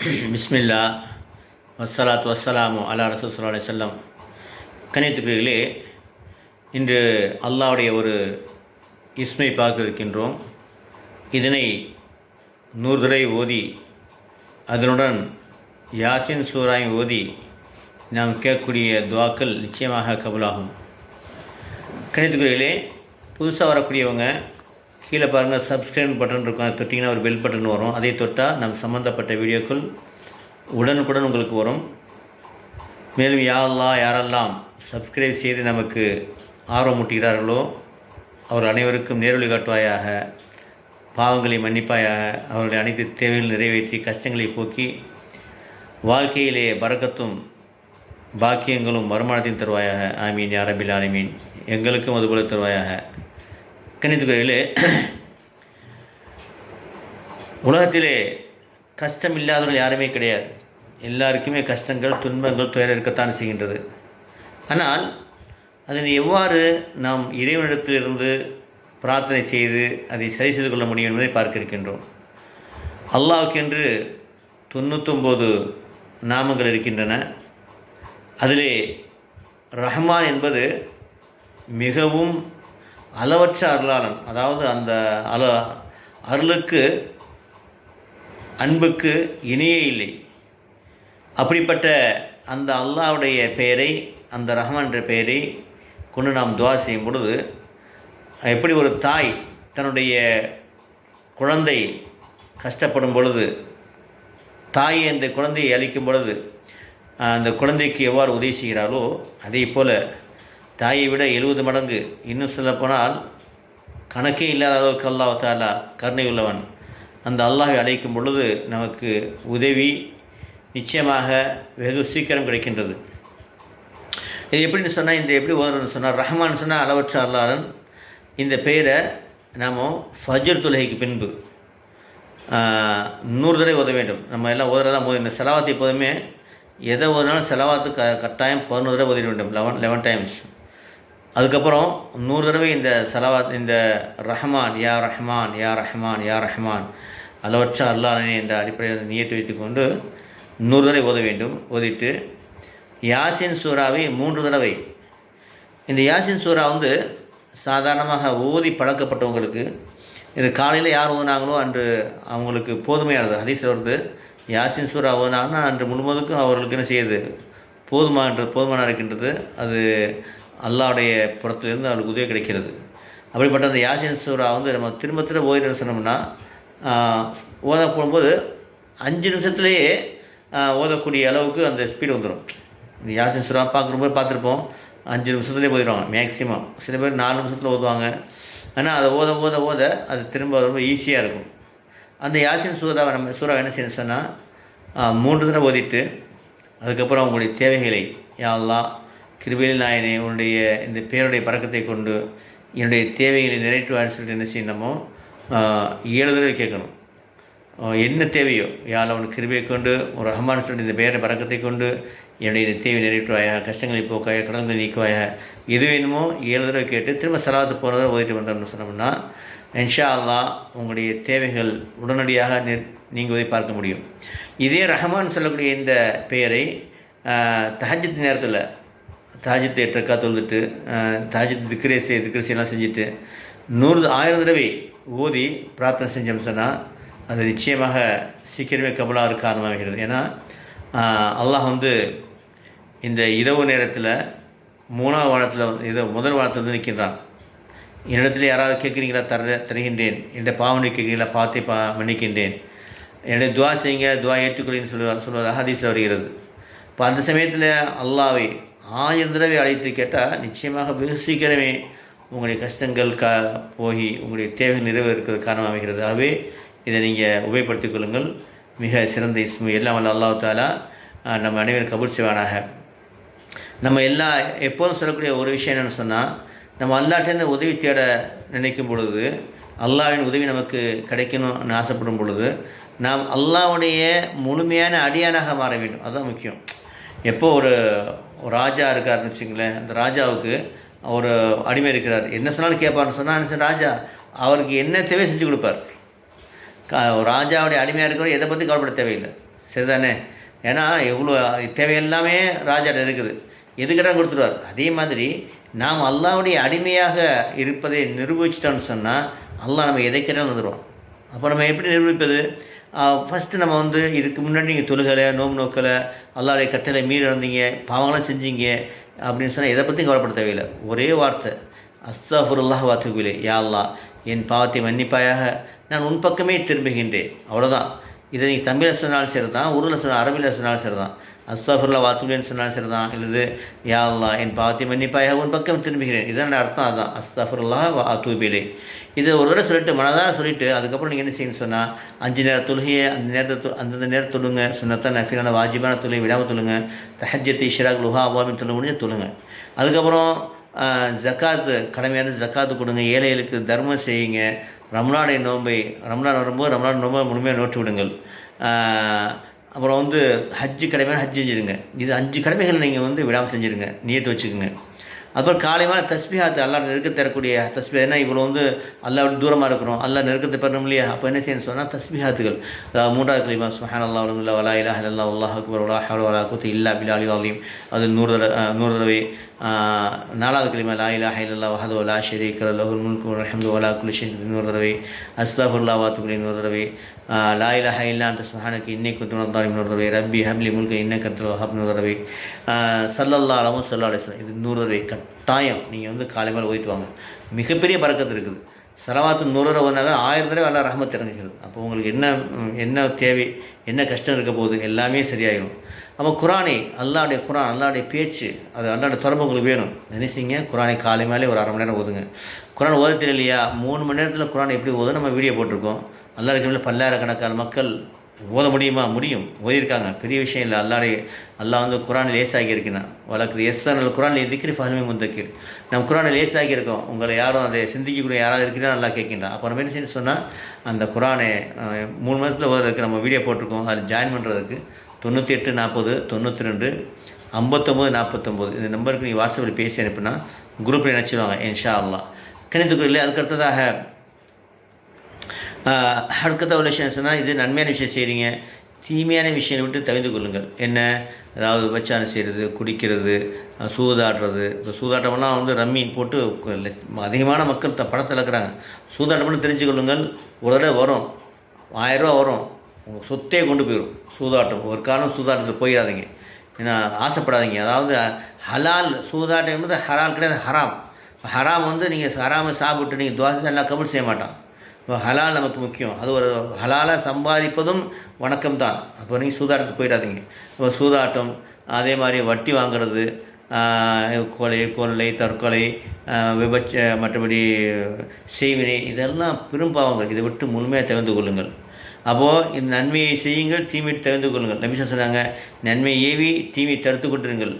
பிஸ்மில்லா வஸ்ஸலாத்து வஸ்ஸலாமு அலா ரசூல் ஸல்லல்லாஹு அலைஹி வஸல்லம். கண்ணியத்துக்குரியவர்களே, இன்று அல்லாஹ்வுடைய ஒரு இஸ்மை பார்க்க இருக்கின்றோம். இதனை 100 தடவை ஓதி அதனுடன் யாசின் சூராயும் ஓதி நாம் கேட்கக்கூடிய துவாக்கள் நிச்சயமாக கபூலாகும். கண்ணியத்துக்குரியவர்களே, புதுசாக வரக்கூடியவங்க கீழே பாருங்கள், சப்ஸ்கிரைப் பட்டன் இருக்கும். அதை தொட்டிங்கன்னா ஒரு பெல் பட்டன் வரும். அதை தொட்டால் நம் சம்மந்தப்பட்ட வீடியோக்கள் உடனுக்குடன் உங்களுக்கு வரும். மேலும் யாரெல்லாம் சப்ஸ்கிரைப் செய்து நமக்கு ஆர்வமூட்டுகிறார்களோ அவர்கள் அனைவருக்கும் நேர்வழி காட்டுவாயாக, பாவங்களை மன்னிப்பாயாக, அவர்களுடைய அனைத்து தேவைகள் நிறைவேற்றி கஷ்டங்களை போக்கி வாழ்க்கையிலே பரக்கத்தும் பாக்கியங்களும் வருமானத்தையும் தருவாயாக. ஆமீன் யா ரப்பில் ஆலமீன். எங்களுக்கும் அதுபோல தருவாயாக. கண்ணியத்துக்குரியவர்களே, உலகத்திலே கஷ்டம் இல்லாதவர்கள் யாருமே கிடையாது. எல்லாருக்குமே கஷ்டங்கள், துன்பங்கள், துயரம் இருக்கத்தான் செய்கின்றது. ஆனால் அதனை எவ்வாறு நாம் இறைவனிடத்திலிருந்து பிரார்த்தனை செய்து அதை சரி செய்து கொள்ள முடியும் என்பதை பார்க்க இருக்கின்றோம். அல்லாஹ்வுக்கென்று 99 நாமங்கள் இருக்கின்றன. அதிலே ரஹ்மான் என்பது மிகவும் அளவற்ற அருளாளன். அதாவது அந்த அருளுக்கு, அன்புக்கு இணையே இல்லை. அப்படிப்பட்ட அந்த அல்லாஹ்வுடைய பெயரை, அந்த ரஹ்மான் என்ற பெயரை கொண்டு நாம் துஆ செய்யும் பொழுது, எப்படி ஒரு தாய் தன்னுடைய குழந்தை கஷ்டப்படும் பொழுது தாயை அந்த குழந்தையை அளிக்கும் பொழுது அந்த குழந்தைக்கு எவ்வாறு உதவி செய்கிறாளோ, அதே போல் தாயை விட 70 மடங்கு, இன்னும் சொல்லப்போனால் கணக்கே இல்லாத அளவுக்கு அல்லாஹ் தஆலா கருணை உள்ளவன். அந்த அல்லாஹை அழைக்கும் பொழுது நமக்கு உதவி நிச்சயமாக வெகு சீக்கிரம் கிடைக்கின்றது. இது எப்படின்னு சொன்னால், இந்த எப்படி ஓதுறதுன்னு சொன்னால், ரஹ்மான் சொன்னால் அளவற்ற அருளாளன். இந்த பெயரை நாம் ஃபஜ்ர் தொழுகைக்கு பின்பு 100 தடவை ஓத வேண்டும். நம்ம எல்லாம் ஓதுறதெல்லாம் இந்த செலவாத்து எப்போதுமே எதை ஓதுனாலும் செலவாத்து கட்டாயம் 11 தடவை ஓதிட வேண்டும், 11 டைம்ஸ். அதுக்கப்புறம் 100 தடவை இந்த செலவாத், இந்த ரஹ்மான் யா ரஹ்மான் யா ரஹ்மான் யா ரஹ்மான் அளவற்ற அல்லாஹ்னே என்ற அடிப்படையில் நியத்து வைத்துக்கொண்டு 100 தடவை ஓத வேண்டும். ஓதிட்டு யாசின் சூறாவை 3 தடவை. இந்த யாசின் சூறா சாதாரணமாக ஓதி பழக்கப்பட்டவங்களுக்கு, இது காலையில் யார் ஓதுனாங்களோ அன்று அவங்களுக்கு போதுமையானது. ஹதீஸில் வருது, யாசின் சூறா ஓதுனாங்கன்னா அன்று முழுவதுக்கும் அவர்களுக்கு என்ன செய்யுது, போதுமான இருக்கின்றது. அது அல்லாஹ்வுடைய புறத்திலிருந்து அவருக்கு உதவி கிடைக்கிறது. அப்படிப்பட்ட அந்த யாசின் சூறா நம்ம திரும்ப திரும்ப ஓதிட்டு சொன்னோம்னா, ஓத போகும்போது 5 நிமிஷத்துலேயே ஓதக்கூடிய அளவுக்கு அந்த ஸ்பீடு வந்துடும். இந்த யாசின் சூறா பார்க்கும்போது பார்த்துருப்போம், 5 நிமிஷத்துலேயே ஓதிடுவாங்க மேக்ஸிமம். சில பேர் 4 நிமிஷத்தில் ஓதுவாங்க. ஆனால் அதை ஓத ஓத ஓத அது திரும்ப ரொம்ப ஈஸியாக இருக்கும். அந்த யாசின் சூறாவை நம்ம என்ன செய்யணும் சொன்னால், 3 தடவை ஓதிட்டு அதுக்கப்புறம் அவங்களுடைய தேவைகளை, யா அல்லாஹ் கிருபையில் நாயனே, உன்னுடைய இந்த பேருடைய பறக்கத்தை கொண்டு என்னுடைய தேவைகளை நிறைவேற்றுவான்னு சொல்லிட்டு என்ன செய்யணுமோ 7 தடவை கேட்கணும். என்ன தேவையோ, யாழ் அவனுக்கு கிருபையை கொண்டு ஒரு ரஹ்மான் சொல்லிட்டு இந்த பேருடைய பறக்கத்தை கொண்டு என்னுடைய தேவை நிறைவேற்றுவாயா, கஷ்டங்களை போக்காயா, கடன்களை நீக்குவாயா, எது வேணுமோ 7 தடவை கேட்டு திரும்ப சலாத்து போகிறத ஓதிட்டு வந்தோம்னு சொன்னோம்னா இன்ஷா அல்லாஹ் உங்களுடைய தேவைகள் உடனடியாக நீங்குவதை பார்க்க முடியும். இதே ரஹ்மான் சொல்லக்கூடிய இந்த பெயரை தஹஜ்ஜுத் நேரத்தில் தஹஜ்ஜுத் 8 ரக்காத் தொழுதுட்டு தஹஜ்ஜுத் திக்ரேசெல்லாம் செஞ்சுட்டு 1000 தடவை ஓதி பிரார்த்தனை செஞ்சோம்னு சொன்னால் அது நிச்சயமாக சீக்கிரமே கபூலாக காரணமாகிறது. ஏன்னா அல்லாஹ் இந்த இரவு நேரத்தில் 3ஆவது வானத்தில் முதல் வானத்தில் நிற்கின்றான். என்னிடத்தில் யாராவது கேட்குறீங்களா, தருகின்றேன். என்னுடைய பாவனை கேட்குறீங்களா, பார்த்தே மன்னிக்கின்றேன். என்னுடைய துவா செய்யுங்க, துவா ஏற்றுக்கொள்ளின்னு சொல்வதாக ஹதீஸில் வருகிறது. இப்போ அந்த சமயத்தில் அல்லாஹ்வை 1000 தடவை அழைத்து கேட்டால் நிச்சயமாக வெகு சீக்கிரமே உங்களுடைய கஷ்டங்கள் போய் உங்களுடைய தேவைகள் நிறைவேறுக்கிறது காரணமாகிறது. ஆகவே இதை நீங்கள் உபயோகப்படுத்திக் கொள்ளுங்கள். மிக சிறந்த இஸ்மு. எல்லாம் வல்ல அல்லாஹ் தஆலா நம்ம அனைவரும் கபூல் செய்வானாக. நம்ம எப்போதும் சொல்லக்கூடிய ஒரு விஷயம் என்னென்னு சொன்னால், நம்ம அல்லாஹ்ட்டேருந்து உதவி தேட நினைக்கும் பொழுது, அல்லாஹ்வின் உதவி நமக்கு கிடைக்கணும்னு ஆசைப்படும் பொழுது, நாம் அல்லாஹ்வுடைய முழுமையான அடியானாக மாற வேண்டும். அதுதான் முக்கியம். எப்போ ஒரு ராஜா இருக்காருன்னு வச்சுங்களேன், அந்த ராஜாவுக்கு ஒரு அடிமை இருக்கிறார். என்ன சொன்னாலும் கேட்பார்னு சொன்னால் ராஜா அவருக்கு என்ன தேவை செஞ்சு கொடுப்பார். ராஜாவுடைய அடிமையாக இருக்கிறவர் எதை பற்றி கவலைப்பட தேவையில்லை. சரிதானே? ஏன்னா எவ்வளோ தேவையெல்லாமே ராஜாட்ட இருக்குது, எதுக்கிட்ட கொடுத்துருவார். அதே மாதிரி நாம் அல்லாஹ்வுடைய அடிமையாக இருப்பதை நிரூபிச்சிட்டோம்னு சொன்னால் அல்லாஹ் நம்ம எதை கேட்டாலும் வந்துடுவோம். அப்போ நம்ம எப்படி நிரூபிப்பது? ஃபஸ்ட்டு நம்ம வந்து இதுக்கு முன்னாடி நீங்கள் தொழுகலை, நோம்பு நோக்கலை, அல்லாஹ்வுடைய கட்டளை மீறி இருந்தீங்க, பாவங்களாம் செஞ்சீங்க அப்படின்னு சொன்னால் எதை பற்றி கவலைப்பட தேவையில்லை. ஒரே வார்த்தை, அஸ்தஃபிருல்லாஹ் வ அத்தூபு இலைஹ், யா அல்லாஹ் என் பாவத்தை மன்னிப்பாயாக, நான் உன் பக்கமே திரும்புகின்றேன். அவ்வளோதான். இதை நீங்கள் தமிழில் சொன்னாலும் சரி தான், உருதில் சொன்னால், அரபியில் சொன்னாலும் சரி தான். அஸ்தஃபிருல்லாஹ் வ அத்தூபு இலைஹ்னு சொன்னாலும் சரி தான், இல்லது யா அல்லாஹ் என் பாவத்தை மன்னிப்பாயாக உன் பக்கம் திரும்புகிறேன். இதான் அர்த்தம். அதுதான் அஸ்தஃபிருல்லாஹ் வ அத்தூபு இலைஹ். இதை ஒரு தடவை சொல்லிட்டு மனதாக சொல்லிவிட்டு அதுக்கப்புறம் நீங்கள் என்ன செய்யணும்னு சொன்னால் 5 நேர தொழுகையை அந்தந்த நேரம் தொழுங்க. சுன்னத்தான் நஃபிலான வாஜிபான தொழுகை விடாமல் தொழுங்க. தஹஜ்ஜத், இஷ்ராக், லுஹா, அவாமின் தொழுக முடிஞ்சு தொழுங்க. அதுக்கப்புறம் ஜக்காத்து, கடமையான ஜக்காத்து கொடுங்க. ஏழைகளுக்கு தர்மம் செய்யுங்க. ரம்லானுடைய நோன்பை, ரம்லான் வரும்போது ரம்லான் நோன்பை முழுமையாக நோட்டு விடுங்கள். அப்புறம் வந்து ஹஜ்ஜு கடமையான ஹஜ் செஞ்சுருங்க. இது 5 கடமைகள் நீங்கள் வந்து விடாமல் செஞ்சுருங்க, நியத்து வச்சுக்கோங்க. அப்புறம் காலையான தஸ்பிஹாத்து, அல்லாஹ் நெருக்க தரக்கூடிய தஸ்பி. ஏன்னா இவ்வளோ வந்து அல்லாஹ் தூரமாக இருக்கிறோம், அல்லாஹ் நெருக்கத்தை பெறணும் இல்லையா? அப்போ என்ன செய்யணும்னு சொன்னால் தஸ்பிஹாத்துகள், அதாவது 3வது கலிமா சுப்ஹானல்லாஹ் வல்ஹம்துலில்லாஹ் வலா இலாஹ இல்லல்லாஹ் வல்லாஹு அக்பர் வலா ஹவ்ல வலா குவத்த இல்லா பில்லாஹில் அலீம், அது 100 தடவை. 4வது கலிமா லா இலாஹ இல்லல்லாஹ் வஹ்தஹு லா ஷரீக லஹு லஹுல் முல்கு வல் ஹம்து வலா குல்லி ஷைஇன் 100 தடவை. அஸ்தக்ஃபிருல்லாஹ் வ அத்தூபு இலைஹி 100 தடவை. லா இலாஹ இல்லா அன்த சுப்ஹானக இன்னி குன்து மினல் ஸாலிமீன் 100 தடவை. ரப்பி ஹப்லி முல்க இன்னக அன்தல் வஹ்ஹாப் 100 தடவை. ஸல்லல்லாஹு அலைஹி வஸல்லம் இது 100 தடவை கட்டாயம் நீங்கள் வந்து காலை மேலே ஓதிட்டு வாங்க. மிகப்பெரிய பரக்கத்து இருக்குது. ஸலவாத்து 100 தடவை வந்தாவே 1000 தடவை அல்லாஹ் ரஹ்மத் இறங்குகிறது. அப்போ உங்களுக்கு என்ன தேவை, என்ன கஷ்டம் இருக்க போகுது, எல்லாமே சரியாயிடும். அப்போ குரானை, அல்லாஹ்வுடைய குரான், அல்லாஹ்வுடைய பேச்சு, அது அல்லாஹ்வுடைய தொடர்பு உங்களுக்கு வேணும். நினைச்சிங்க குரானை காலை மேலே ஒரு 1/2 மணி நேரம் ஓதுங்க. குரான் ஓத தெரியலையா, 3 மணி நேரத்தில் குரான் எப்படி ஓதும் நம்ம வீடியோ போட்டிருக்கோம். அல்லாஹ் இருக்கிற பல்லாயிரக்கணக்கான மக்கள் ஓத முடியுமா? முடியும், ஓதியிருக்காங்க. பெரிய விஷயம் இல்லை. அல்லாஹ் வந்து குரானை லேசாகி இருக்கிறான். வழக்கு எஸ்ஸானல் குரான் திக்ரி ஃபஹ்மி முத்தக்கிர். நம்ம குரானை லேசாகி இருக்கோம். உங்களை யாரும் அதை சிந்திக்கக்கூடிய யாராவது இருக்கிறா நல்லா கேட்கின்றான். அப்போ நம்ம என்ன செய்யணும் சொன்னால் அந்த குரானை 3 மணி நேரத்தில் ஓதுறதுக்கு நம்ம வீடியோ போட்டிருக்கோம். அதில் ஜாயின் பண்ணுறதுக்கு 98 40 92 59 49 இந்த நம்பருக்கு நீங்கள் வாட்ஸ்அப்பில் பேசி அனுப்புனா குரூப்பில் நினச்சிடுவாங்க இன்ஷா அல்லாஹ். கணித்துக்குரிய அடுத்த உள்ள விஷயம் சொன்னால், இது நன்மையான விஷயம் செய்கிறீங்க, தீமையான விஷயங்களை விட்டு தவிர்த்து கொள்ளுங்கள். என்ன, அதாவது விபச்சாரம் செய்கிறது, குடிக்கிறது, சூதாடுறது. இப்போ சூதாட்டம்லாம் வந்து ரம்மி போட்டு அதிகமான மக்கள் பணத்தை இழக்கிறாங்க. சூதாட்டம்னு தெரிஞ்சு கொள்ளுங்கள். ஒரு தடவை வரும், 1000 ரூபா வரும், உங்கள் சொத்தே கொண்டு போயிடும் சூதாட்டம். ஒரு காரணம் சூதாட்டத்துக்கு போயிடாதீங்க, ஏன்னா ஆசைப்படாதீங்க. அதாவது ஹலால் சூதாட்டம் என்பது ஹலால் கிடையாது, ஹராம். ஹராம் வந்து நீங்கள் ஹராமை சாப்பிட்டு நீங்கள் துவாசை எல்லாம் கபூல் செய்ய மாட்டான். இப்போ ஹலால் நமக்கு முக்கியம். அது ஒரு ஹலாலாக சம்பாதிப்பதும் வணக்கம் தான். அப்போ நீங்கள் சூதாட்டத்துக்கு போயிடாதீங்க. இப்போ சூதாட்டம், அதே மாதிரி வட்டி வாங்கிறது, கொள்ளை, தற்கொலை, மற்றபடி செய்வினை, இதெல்லாம் பெரும்பாவங்கள். இதை விட்டு முழுமையாக தவிர்த்து கொள்ளுங்கள். அப்போது இந்த நன்மையை செய்யுங்கள், தீமையை தவிர்த்து கொள்ளுங்கள். நபி சொன்னாங்க, நன்மையை ஏவி தீமையை தடுத்து கொண்டிருங்கள்.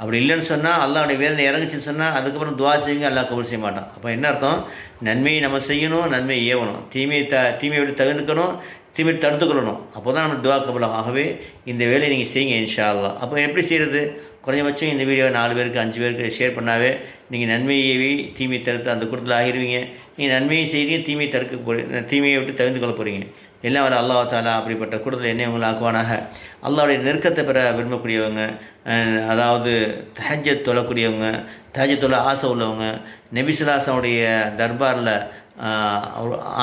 அப்படி இல்லைன்னு சொன்னால் அல்லாஹ்வுடைய வேதனை இறங்குச்சுன்னு சொன்னால் அதுக்கப்புறம் துவா செய்யுங்க, அல்லாஹ் கபூல் செய்ய மாட்டான். அப்போ என்ன அர்த்தம்? நன்மையை நம்ம செய்யணும், நன்மையை ஏவணும், தீமையை விட்டு தவிர்க்கணும், தீமையை தடுத்துக்கொள்ளணும். அப்போ தான் நம்ம துவா கபூல். ஆகவே இந்த வேலையை நீங்கள் செய்யுங்க இன்ஷா அல்லாஹ். அப்போ எப்படி செய்கிறது? குறைஞ்சபட்சம் இந்த வீடியோவை 4 பேருக்கு 5 பேருக்கு ஷேர் பண்ணாவே நீங்கள் நன்மையை ஏவி தீமையை தடுத்து அந்த கூட்டத்தில் ஆகிடுவீங்க. நீங்கள் நன்மையை செய்கிறீங்க, தீமையை தீமையை விட்டு தவிர்த்து கொள்ள போகிறீங்க. எல்லாம் வர அல்லாஹ் தாலா அப்படிப்பட்ட கூட்டத்தில் என்னை உங்களை ஆக்குவானாக. அல்லாஹ்வுடைய நெருக்கத்தை பெற விரும்பக்கூடியவங்க, அதாவது தஹஜ்ஜத் தொழக்கூடியவங்க, தஹஜ்ஜத் தொழ ஆசை உள்ளவங்க, நபி ஸல்லல்லாஹு அலைஹி வஸல்லம் தர்பாரில்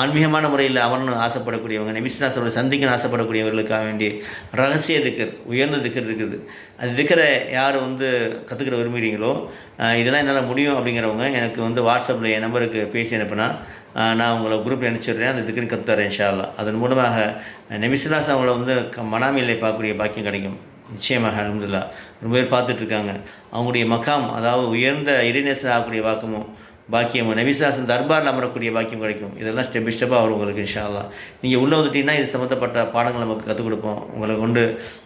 ஆன்மீகமான முறையில் அமரணும் ஆசைப்படக்கூடியவங்க, நபி ஸல்லல்லாஹு அலைஹி வஸல்லம் சந்திக்கணும் ஆசைப்படக்கூடியவர்களுக்காக வேண்டி ரகசிய திக்கர், உயர்ந்த திக்கர் இருக்குது. அது திக்கரை யார் வந்து கற்றுக்கிற விரும்புகிறீங்களோ, இதெல்லாம் என்னால் முடியும் அப்படிங்கிறவங்க எனக்கு வந்து வாட்ஸ்அப்பில் என் நம்பருக்கு பேசி அனுப்புனா நான் உங்களை குரூப்பில் நினச்சிடுறேன். அந்த திக்கரை கற்றுத்தரேன் இன்ஷா அல்லாஹ். அதன் மூலமாக நபி ஸல்லல்லாஹு அலைஹி வஸல்லம் அவங்கள வந்து மனாமில்லை பார்க்கக்கூடிய பாக்கியம் கிடைக்கும் நிச்சயமாக. அல்ஹம்துலில்லாஹ் ரொம்ப பேர் பார்த்துட்ருக்காங்க. அவங்களுடைய மகாம், அதாவது உயர்ந்த இறைநேசர் ஆகக்கூடிய பாக்கியமும் நபி ஸல்லல்லாஹு அலைஹி வஸல்லம் தர்பாரில் அமரக்கூடிய பாக்கியம் கிடைக்கும். இதெல்லாம் ஸ்டெப் பை ஸ்டெப்பாக வரும் உங்களுக்கு இன்ஷா அல்லாஹ். நீங்கள் உள்ளே வந்துட்டீங்கன்னா இது சம்மந்தப்பட்ட பாடங்கள் நமக்கு கற்றுக் கொடுப்போம். உங்களை கொண்டு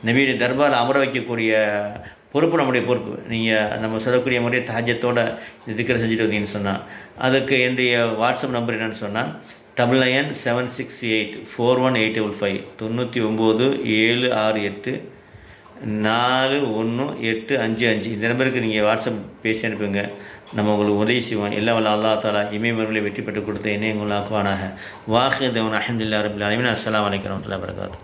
நபியுடைய தர்பாரில் அமர வைக்கக்கூடிய பொறுப்பு நம்முடைய பொறுப்பு. நீங்கள் நம்ம சொல்லக்கூடிய முறையை தஹஜ்ஜத்தோடு இந்த திக்கரை செஞ்சுட்டு வந்தீங்கன்னு சொன்னால், அதுக்கு என்னுடைய வாட்ஸ்அப் நம்பர் என்னென்னு சொன்னால் 9976841855 9976841855 இந்த நம்பருக்கு நீங்கள் வாட்ஸ்அப் பேசி அனுப்புங்க. நம்ம உங்களுக்கு உதவி செய்வோம். எல்லாம் வல்ல அல்லாஹ் தஆலா இமயமர்களை வெற்றி பெற்று கொடுத்த என்னை உங்களை ஆக்குவானாக. வாஹிர் தஅவானா அல்ஹம்துலில்லாஹி ரப்பில் ஆலமீன். அஸ்ஸலாமு அலைக்கும் வரஹ்மத்துல்லாஹி வபரகாத்துஹு.